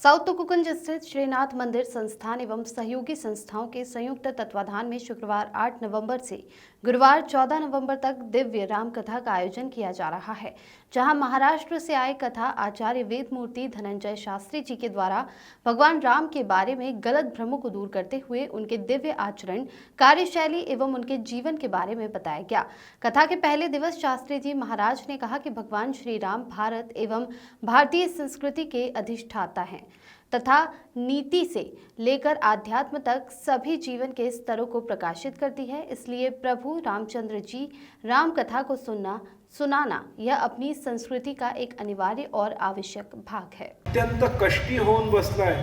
South तुकुकुंज स्थित श्रीनाथ मंदिर संस्थान एवं सहयोगी संस्थाओं के संयुक्त तत्वाधान में शुक्रवार 8 नवंबर से गुरुवार 14 नवंबर तक दिव्य राम कथा का आयोजन किया जा रहा है, जहां महाराष्ट्र से आए कथा आचार्य वेदमूर्ति धनंजय शास्त्री जी के द्वारा भगवान राम के बारे में गलत भ्रमों को दूर करते हुए उनके दिव्य आचरण, कार्यशैली एवं उनके जीवन के बारे में बताया गया। कथा के पहले दिवस शास्त्री जी महाराज ने कहा कि भगवान श्री राम भारत एवं भारतीय संस्कृति के अधिष्ठाता हैं तथा नीति से लेकर आध्यात्म तक सभी जीवन के स्तरों को प्रकाशित करती है। इसलिए प्रभु रामचंद्र जी राम कथा को सुनाना यह अपनी संस्कृति का एक अनिवार्य और आवश्यक भाग है। अत्यंत कष्टी होऊन बसलाय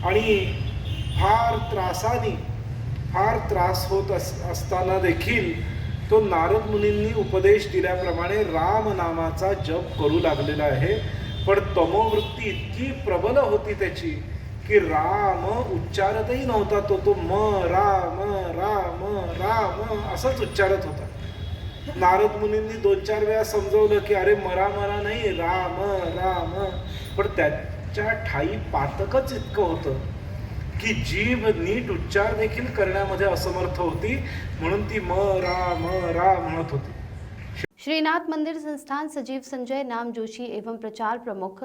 आणि फार त्रास होत असताना देखील तो नारद मुनींनी उपदेश दिल्याप्रमाणे राम नामाचा जप करू लागलेला आहे। पण तमोवृत्ती इतकी प्रबल होती त्याची की राम उच्चारतही नव्हता, तो म राम राम राम असंच उच्चारत होता। नारद मुनींनी 2-4 वेळा समजवलं की अरे मरा नाही राम राम, पण त्याच्या ठाई पातकच इतकं होतं की जीभ नीट उच्चार देखील करण्यामध्ये असमर्थ होती, म्हणून ती म राम म्हणत होती। श्रीनाथ मंदिर संस्थान सचिव संजय नाम जोशी एवं प्रचार प्रमुख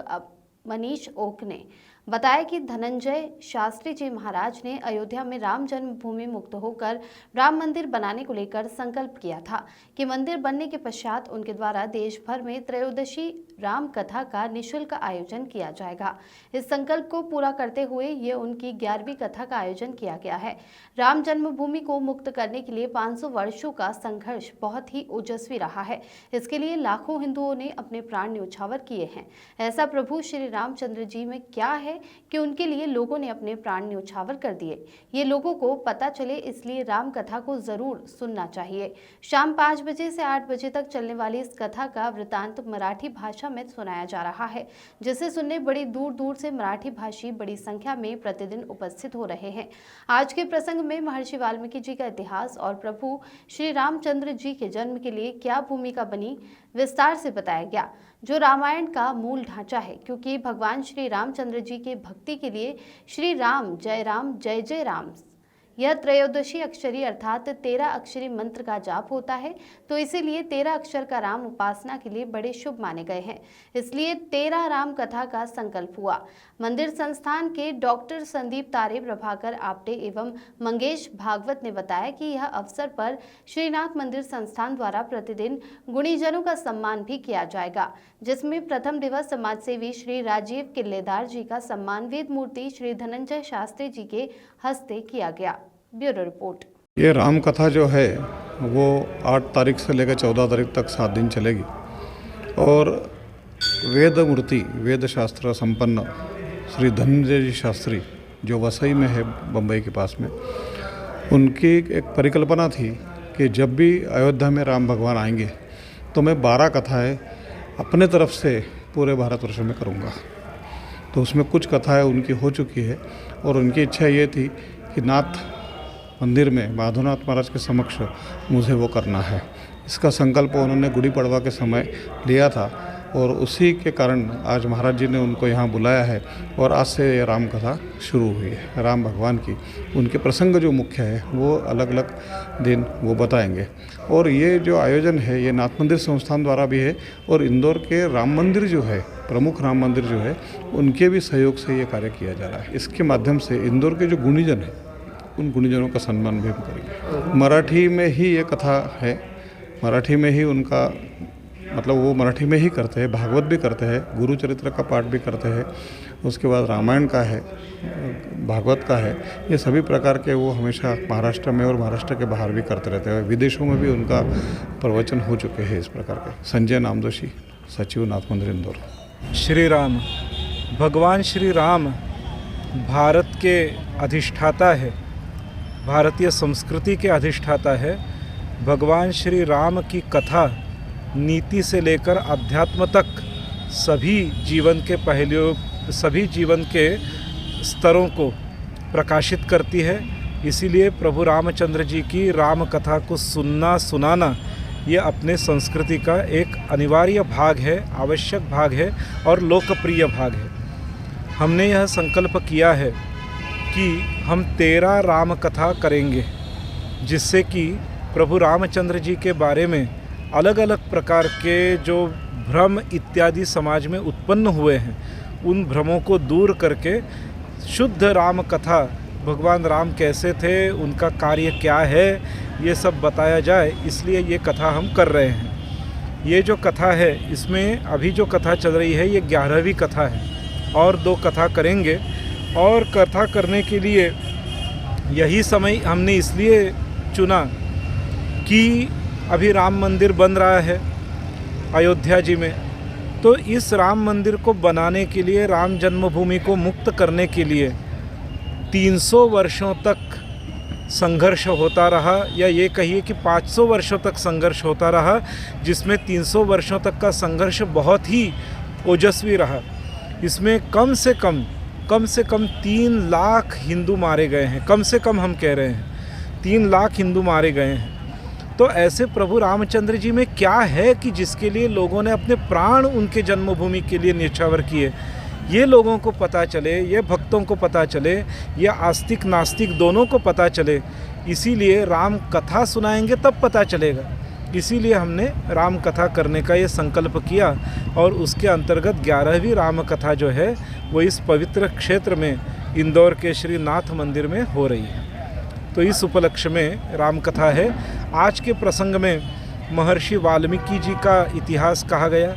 मनीष ओक ने बताया कि धनंजय शास्त्री जी महाराज ने अयोध्या में राम जन्मभूमि मुक्त होकर राम मंदिर बनाने को लेकर संकल्प किया था कि मंदिर बनने के पश्चात उनके द्वारा देश भर में त्रयोदशी राम कथा का निःशुल्क आयोजन किया जाएगा। इस संकल्प को पूरा करते हुए ये उनकी 11वीं कथा का आयोजन किया गया है। राम जन्मभूमि को मुक्त करने के लिए 500 वर्षों का संघर्ष बहुत ही ओजस्वी रहा है। इसके लिए लाखों हिंदुओं ने अपने प्राण न्यौछावर किए हैं। ऐसा प्रभु श्री रामचंद्र जी में क्या है कि उनके लिए लोगों ने अपने प्राण न्यौछावर कर दिए। ये लोगों को पता चले, इसलिए राम कथा को जरूर सुनना चाहिए। शाम 5 बजे से 8 बजे तक चलने वाली इस कथा का वृतांत मराठी भाषा में सुनाया जा रहा है, जिसे सुनने बड़ी दूर दूर से मराठी भाषी बड़ी संख्या में प्रतिदिन उपस्थित हो रहे हैं। आज के प्रसंग में महर्षि वाल्मीकि जी का इतिहास और प्रभु श्री रामचंद्र जी के जन्म के लिए क्या भूमिका बनी विस्तार से बताया गया, जो रामायण का मूल ढांचा है। क्योंकि भगवान श्री रामचंद्र जी के भक्ति के लिए श्री राम जय जय राम यह त्रयोदशी अक्षरी अर्थात 13 अक्षरी मंत्र का जाप होता है, तो इसीलिए 13 अक्षर का राम उपासना के लिए बड़े शुभ माने गए हैं। इसलिए 13 राम कथा का संकल्प हुआ। मंदिर संस्थान के डॉक्टर संदीप तारे, प्रभाकर आपटे एवं मंगेश भागवत ने बताया कि यह अवसर पर श्रीनाथ मंदिर संस्थान द्वारा प्रतिदिन गुणीजनों का सम्मान भी किया जाएगा, जिसमें प्रथम दिवस समाजसेवी श्री राजीव किल्लेदार जी का सम्मान वेद मूर्ति श्री धनंजय शास्त्री जी के हस्ते किया गया। Bureau report. ये राम कथा जो है वो 8 तारीख से लेकर 14 तारीख तक 7 दिन चलेगी और वेद मूर्ति वेद शास्त्र संपन्न श्री धनंजय जी शास्त्री जो वसई में है, बम्बई के पास में, उनकी एक परिकल्पना थी कि जब भी अयोध्या में राम भगवान आएंगे तो मैं 12 कथाएं अपने तरफ से पूरे भारतवर्ष में करूँगा। तो उसमें कुछ कथाएं उनकी हो चुकी है और उनकी इच्छा ये थी कि नाथ मंदिर में माधवनाथ महाराज के समक्ष मुझे वो करना है। इसका संकल्प उन्होंने गुड़ी पड़वा के समय लिया था और उसी के कारण आज महाराज जी ने उनको यहाँ बुलाया है और आज से ये राम कथा शुरू हुई है। राम भगवान की उनके प्रसंग जो मुख्य है वो अलग अलग दिन वो बताएंगे। और ये जो आयोजन है ये नाथ मंदिर संस्थान द्वारा भी है और इंदौर के राम मंदिर जो है, प्रमुख राम मंदिर जो है, उनके भी सहयोग से ये कार्य किया जा रहा है। इसके माध्यम से इंदौर के जो गुणीजन है उन गुणीजनों का सम्मान भी हम करेंगे। मराठी में ही ये कथा है, मराठी में ही उनका मतलब वो मराठी में ही करते हैं, भागवत भी करते हैं, गुरु चरित्र का पाठ भी करते हैं, उसके बाद रामायण का है, भागवत का है। ये सभी प्रकार के वो हमेशा महाराष्ट्र में और महाराष्ट्र के बाहर भी करते रहते हैं। विदेशों में भी उनका प्रवचन हो चुके हैं इस प्रकार के। संजय नाम जोशी, सचिव नाथ मंदिर इंदौर। श्री राम, भगवान श्री राम भारत के अधिष्ठाता है, भारतीय संस्कृति के अधिष्ठाता है। भगवान श्री राम की कथा नीति से लेकर अध्यात्म तक सभी जीवन के पहलुओं, सभी जीवन के स्तरों को प्रकाशित करती है। इसीलिए प्रभु रामचंद्र जी की राम कथा को सुनाना ये अपने संस्कृति का एक अनिवार्य भाग है, आवश्यक भाग है और लोकप्रिय भाग है। हमने यह संकल्प किया है कि हम 13 राम कथा करेंगे, जिससे कि प्रभु रामचंद्र जी के बारे में अलग अलग प्रकार के जो भ्रम इत्यादि समाज में उत्पन्न हुए हैं, उन भ्रमों को दूर करके शुद्ध राम कथा, भगवान राम कैसे थे, उनका कार्य क्या है, ये सब बताया जाए, इसलिए ये कथा हम कर रहे हैं। ये जो कथा है, इसमें अभी जो कथा चल रही है ये 11वीं कथा है, और 2 कथा करेंगे। और कथा करने के लिए यही समय हमने इसलिए चुना कि अभी राम मंदिर बन रहा है अयोध्या जी में, तो इस राम मंदिर को बनाने के लिए, राम जन्मभूमि को मुक्त करने के लिए 300 वर्षों तक संघर्ष होता रहा, या ये कहिए कि 500 वर्षों तक संघर्ष होता रहा, जिसमें 300 वर्षों तक का संघर्ष बहुत ही ओजस्वी रहा। इसमें कम से कम 3 लाख हिंदू मारे गए हैं, कम से कम हम कह रहे हैं 3 लाख हिंदू मारे गए हैं। तो ऐसे प्रभु रामचंद्र जी में क्या है कि जिसके लिए लोगों ने अपने प्राण उनके जन्मभूमि के लिए न्यौछावर किए, ये लोगों को पता चले, ये भक्तों को पता चले, ये आस्तिक नास्तिक दोनों को पता चले। इसीलिए राम कथा सुनाएंगे तब पता चलेगा। इसीलिए हमने राम कथा करने का ये संकल्प किया, और उसके अंतर्गत 11वीं राम कथा जो है वो इस पवित्र क्षेत्र में इंदौर के श्री नाथ मंदिर में हो रही है। तो इस उपलक्ष्य में राम कथा है। आज के प्रसंग में महर्षि वाल्मीकि जी का इतिहास कहा गया,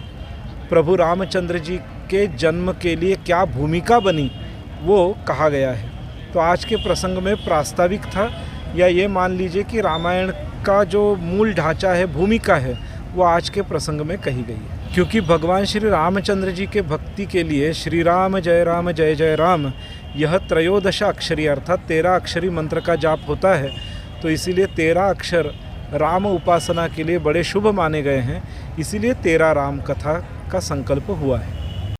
प्रभु रामचंद्र जी के जन्म के लिए क्या भूमिका बनी वो कहा गया है। तो आज के प्रसंग में प्रास्ताविक था, या ये मान लीजिए कि रामायण का जो मूल ढांचा है, भूमिका है, वो आज के प्रसंग में कही गई है। क्योंकि भगवान श्री रामचंद्र जी के भक्ति के लिए श्री राम जय जय राम, यह त्रयोदश अक्षरी अर्थात 13 अक्षरी मंत्र का जाप होता है। तो इसीलिए 13 अक्षर राम उपासना के लिए बड़े शुभ माने गए हैं, इसीलिए 13 राम कथा का संकल्प हुआ है।